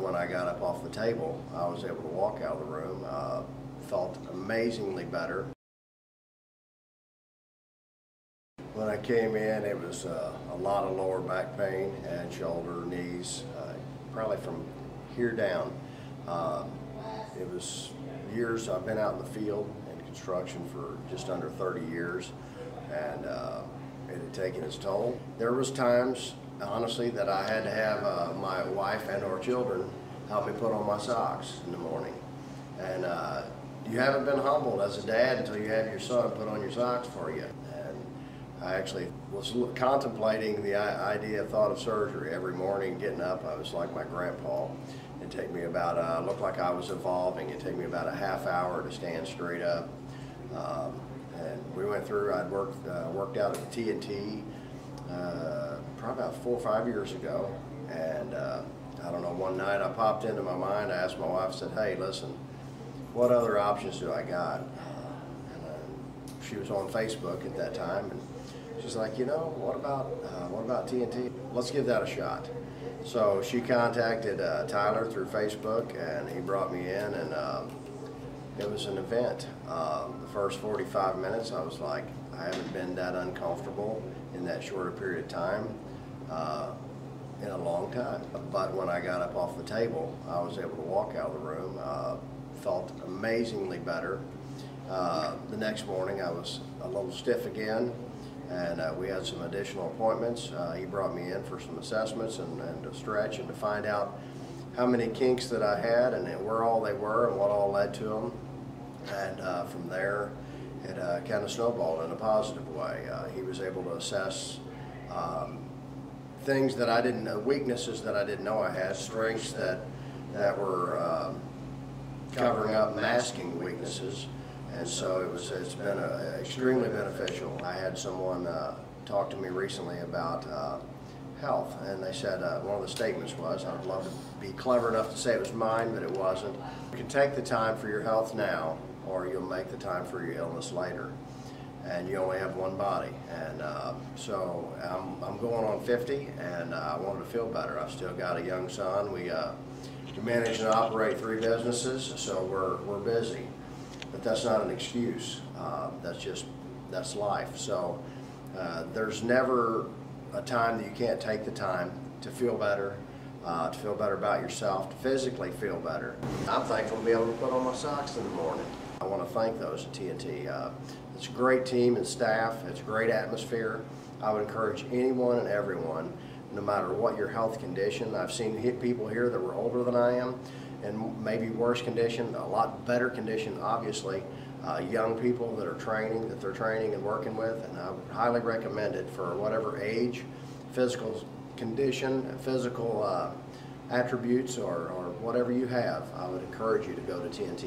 when I got up off the table, I was able to walk out of the room. Felt amazingly better. When I came in, it was a lot of lower back pain, head, shoulder, knees, probably from here down. It was years. I've been out in the field in construction for just under 30 years, and it had taken its toll. There was times, honestly, that I had to have my wife and or children help me put on my socks in the morning. And you haven't been humbled as a dad until you have your son put on your socks for you. And I actually was contemplating the thought of surgery every morning. Getting up, I was like my grandpa. It'd take me about, looked like I was evolving. It'd take me about a half hour to stand straight up. And we went through, I'd worked out at the TNT probably about 4 or 5 years ago. And I don't know, one night I popped into my mind, I asked my wife, I said, hey, listen, what other options do I got? She was on Facebook at that time, and she's like, you know, what about TNT? Let's give that a shot. So she contacted Tyler through Facebook, and he brought me in, and it was an event. The first 45 minutes, I was like, I haven't been that uncomfortable in that short a period of time in a long time. But when I got up off the table, I was able to walk out of the room. Felt amazingly better. The next morning I was a little stiff again, and we had some additional appointments. He brought me in for some assessments and to stretch and to find out how many kinks that I had and where all they were and what all led to them. And from there it kind of snowballed in a positive way. He was able to assess things that I didn't know, weaknesses that I didn't know I had, strengths that were covering up, masking weaknesses, and so it's been extremely beneficial. I had someone talk to me recently about health, and they said one of the statements was, I'd love to be clever enough to say it was mine, but it wasn't. You can take the time for your health now, or you'll make the time for your illness later, and you only have one body. And so I'm going on 50, and I wanted to feel better. I've still got a young son. We manage and operate 3 businesses, so we're busy. But that's not an excuse. That's life. So there's never a time that you can't take the time to feel better about yourself, to physically feel better. I'm thankful to be able to put on my socks in the morning. I want to thank those at TNT. It's a great team and staff. It's a great atmosphere. I would encourage anyone and everyone, no matter what your health condition. I've seen people here that were older than I am and maybe worse condition, a lot better condition, obviously. Young people that they're training and working with, and I would highly recommend it for whatever age, physical condition, physical attributes, or whatever you have. I would encourage you to go to TNT.